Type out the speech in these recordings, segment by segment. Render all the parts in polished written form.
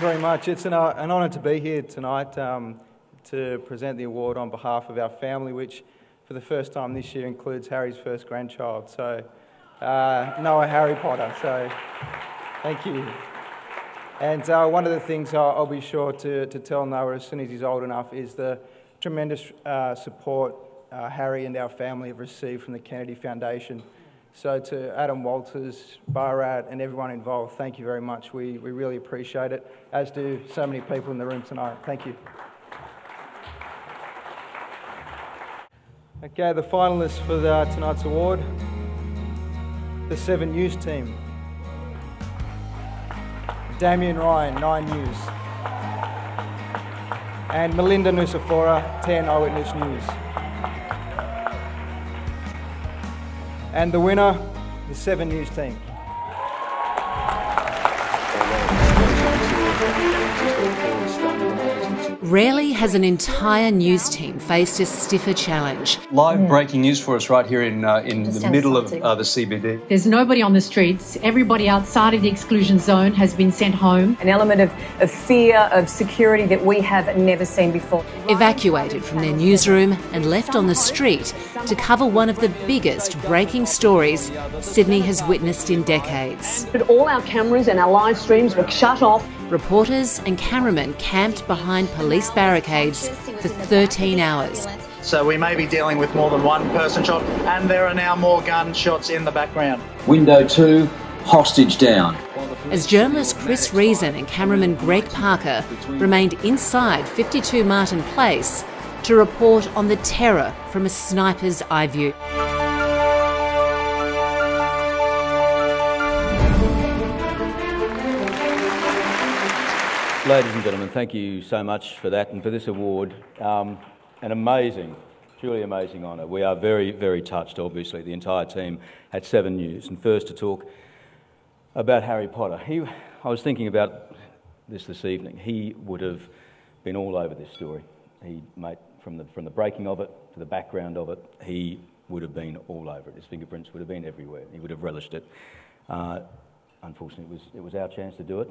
very much. It's an honour to be here tonight to present the award on behalf of our family, which for the first time this year includes Harry's first grandchild. So, Noah Harry Potter. So, thank you. And one of the things I'll be sure to tell Noah as soon as he's old enough is the tremendous support Harry and our family have received from the Kennedy Foundation. So to Adam Walters, Barat and everyone involved, thank you very much. We really appreciate it, as do so many people in the room tonight. Thank you. Okay, the finalists for tonight's award, the 7 News team. Damien Ryan, 9 News. And Melinda Nusafora, 10 Eyewitness News. And the winner, the 7 News team. Rarely has an entire news team faced a stiffer challenge. Live breaking news for us right here in the middle of the CBD. There's nobody on the streets. Everybody outside of the exclusion zone has been sent home. An element of fear, of security that we have never seen before. Evacuated from their newsroom and left on the street to cover one of the biggest breaking stories Sydney has witnessed in decades. All our cameras and our live streams were shut off. Reporters and cameramen camped behind police barricades for 13 hours. So we may be dealing with more than one person shot, and there are now more gunshots in the background. Window 2, hostage down. As journalist Chris Reason and cameraman Greg Parker remained inside 52 Martin Place to report on the terror from a sniper's eye view. Ladies and gentlemen, thank you so much for that and for this award. An amazing, truly amazing honour. We are very, very touched, obviously. The entire team at 7 News. And first to talk about Harry Potter. I was thinking about this evening. He would have been all over this story. From the breaking of it to the background of it, he would have been all over it. His fingerprints would have been everywhere. He would have relished it. Unfortunately, it was our chance to do it.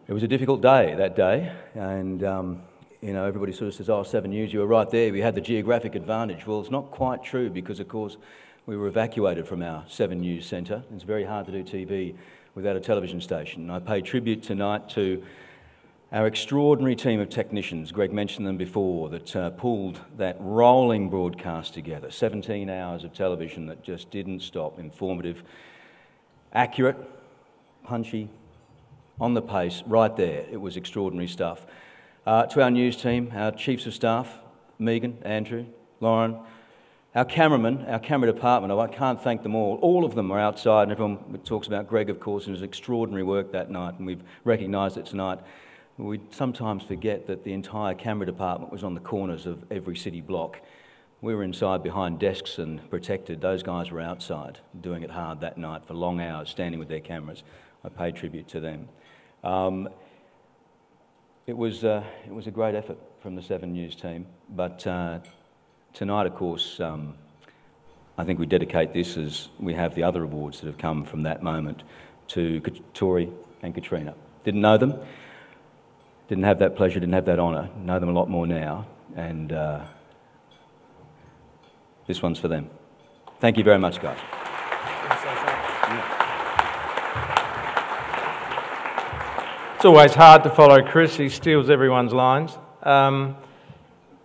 It was a difficult day that day, and you know, everybody sort of says, "Oh, 7 News, you were right there. We had the geographic advantage." Well, it's not quite true because, of course, we were evacuated from our 7 News centre. It's very hard to do TV without a television station. And I pay tribute tonight to our extraordinary team of technicians. Greg mentioned them before, that pulled that rolling broadcast together. 17 hours of television that just didn't stop. Informative, accurate, punchy, on the pace, right there. It was extraordinary stuff. To our news team, our chiefs of staff, Megan, Andrew, Lauren, our cameramen, our camera department, I can't thank them all. All of them are outside, and everyone talks about Greg, of course, and his extraordinary work that night, and we've recognised it tonight. We sometimes forget that the entire camera department was on the corners of every city block. We were inside behind desks and protected. Those guys were outside, doing it hard that night for long hours, standing with their cameras. I pay tribute to them. It was a great effort from the 7 News team, but tonight, of course, I think we dedicate this, as we have the other awards that have come from that moment, to Tori and Katrina. Didn't know them, didn't have that pleasure, didn't have that honour, know them a lot more now, and this one's for them. Thank you very much, guys. It's always hard to follow Chris. He steals everyone's lines.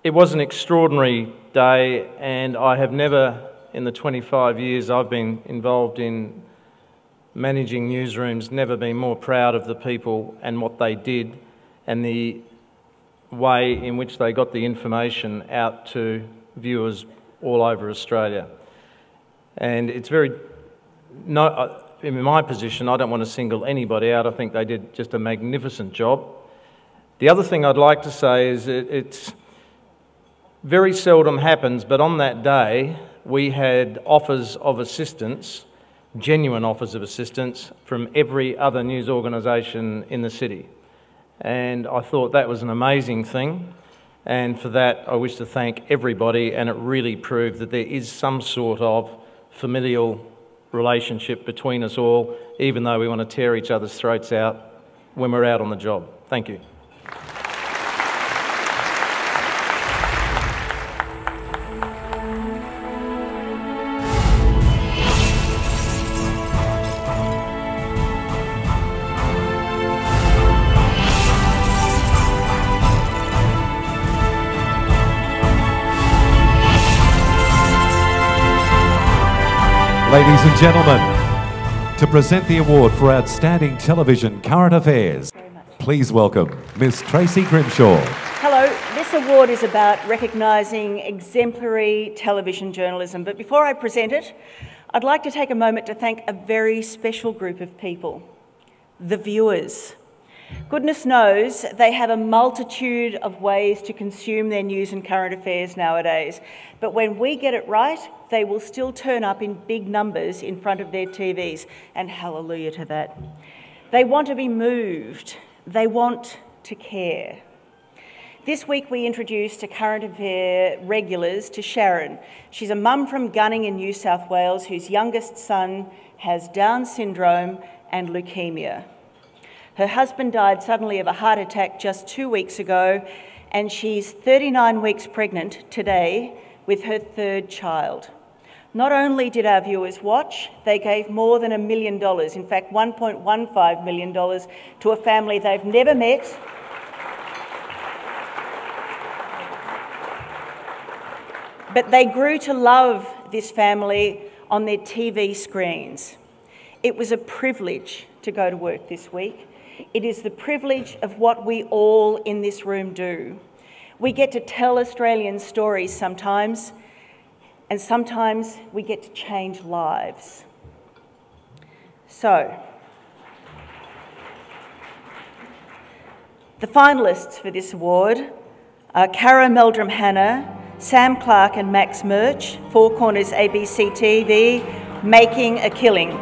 It was an extraordinary day, and I have never, in the 25 years I've been involved in managing newsrooms, never been more proud of the people and what they did and the way in which they got the information out to viewers all over Australia. And it's very... in my position, I don't want to single anybody out. I think they did just a magnificent job. The other thing I'd like to say is it's very seldom happens, but on that day, we had offers of assistance, genuine offers of assistance, from every other news organisation in the city. And I thought that was an amazing thing. And for that, I wish to thank everybody, and it really proved that there is some sort of familial relationship between us all, even though we want to tear each other's throats out when we're out on the job. Thank you. Ladies and gentlemen, to present the award for Outstanding Television Current Affairs, please welcome Miss Tracy Grimshaw. Hello, this award is about recognising exemplary television journalism, but before I present it, I'd like to take a moment to thank a very special group of people, the viewers. Goodness knows they have a multitude of ways to consume their news and current affairs nowadays, but when we get it right, they will still turn up in big numbers in front of their TVs, and hallelujah to that. They want to be moved. They want to care. This week we introduced a current affair regulars to Sharon. She's a mum from Gunning in New South Wales whose youngest son has Down syndrome and leukemia. Her husband died suddenly of a heart attack just 2 weeks ago, and she's 39 weeks pregnant today with her third child. Not only did our viewers watch, they gave more than $1 million, in fact $1.15 million, to a family they've never met. But they grew to love this family on their TV screens. It was a privilege to go to work this week. It is the privilege of what we all in this room do. We get to tell Australian stories sometimes, and sometimes we get to change lives. So, the finalists for this award are Cara Meldrum-Hanna, Sam Clark and Max Murch, Four Corners ABC TV, Making a Killing.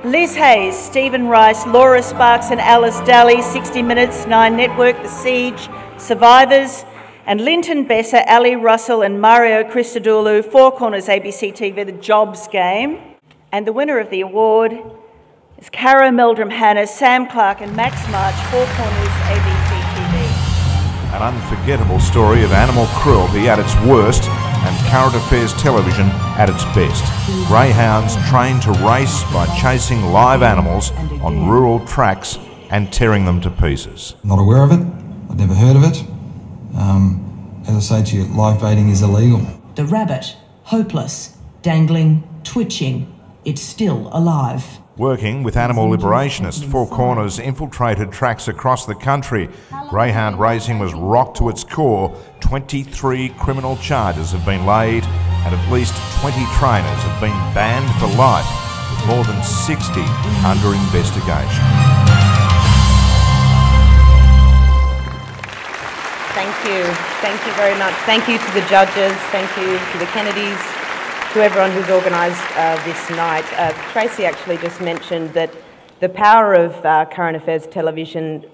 Liz Hayes, Stephen Rice, Laura Sparks and Alice Daly, 60 Minutes, 9 Network, The Siege, Survivors, and Linton Besser, Ali Russell and Mario Christodoulou, Four Corners ABC TV, The Jobs Game. And the winner of the award is Cara Meldrum-Hanna, Sam Clark and Max March, Four Corners ABC TV. An unforgettable story of animal cruelty at its worst and current affairs television at its best. Greyhounds trained to race by chasing live animals on rural tracks and tearing them to pieces. Not aware of it. I'd never heard of it. As I say to you, live baiting is illegal. The rabbit, hopeless, dangling, twitching. It's still alive. Working with animal liberationists, Four Corners infiltrated tracks across the country. Greyhound racing was rocked to its core. 23 criminal charges have been laid and at least 20 trainers have been banned for life, with more than 60 under investigation. Thank you very much. Thank you to the judges, thank you to the Kennedys, to everyone who's organised this night. Tracy actually just mentioned that the power of current affairs television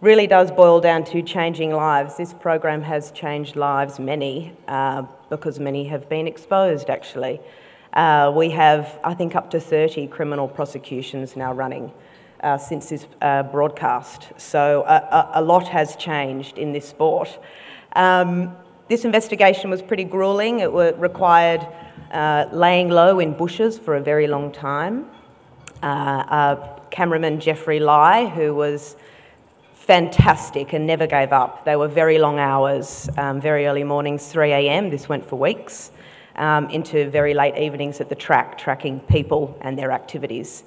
really does boil down to changing lives. This program has changed lives, many, because many have been exposed actually. We have, I think, up to 30 criminal prosecutions now running since this broadcast. So a lot has changed in this sport. This investigation was pretty gruelling. It required laying low in bushes for a very long time. Cameraman Jeffrey Lai, who was fantastic and never gave up. They were very long hours, very early mornings, 3 a.m, this went for weeks, into very late evenings at the track, tracking people and their activities.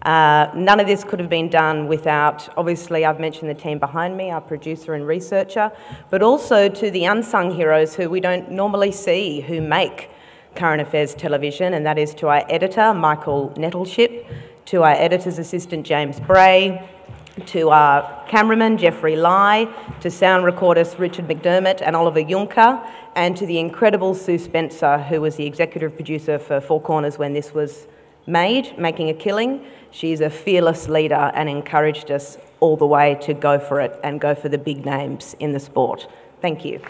None of this could have been done without, obviously I've mentioned the team behind me, our producer and researcher, but also to the unsung heroes who we don't normally see, who make current affairs television, and that is to our editor, Michael Nettleship, to our editor's assistant, James Bray, to our cameraman, Jeffrey Lai, to sound recordist, Richard McDermott and Oliver Juncker, and to the incredible Sue Spencer, who was the executive producer for Four Corners when this was made, Making a Killing. She's a fearless leader and encouraged us all the way to go for it and go for the big names in the sport. Thank you.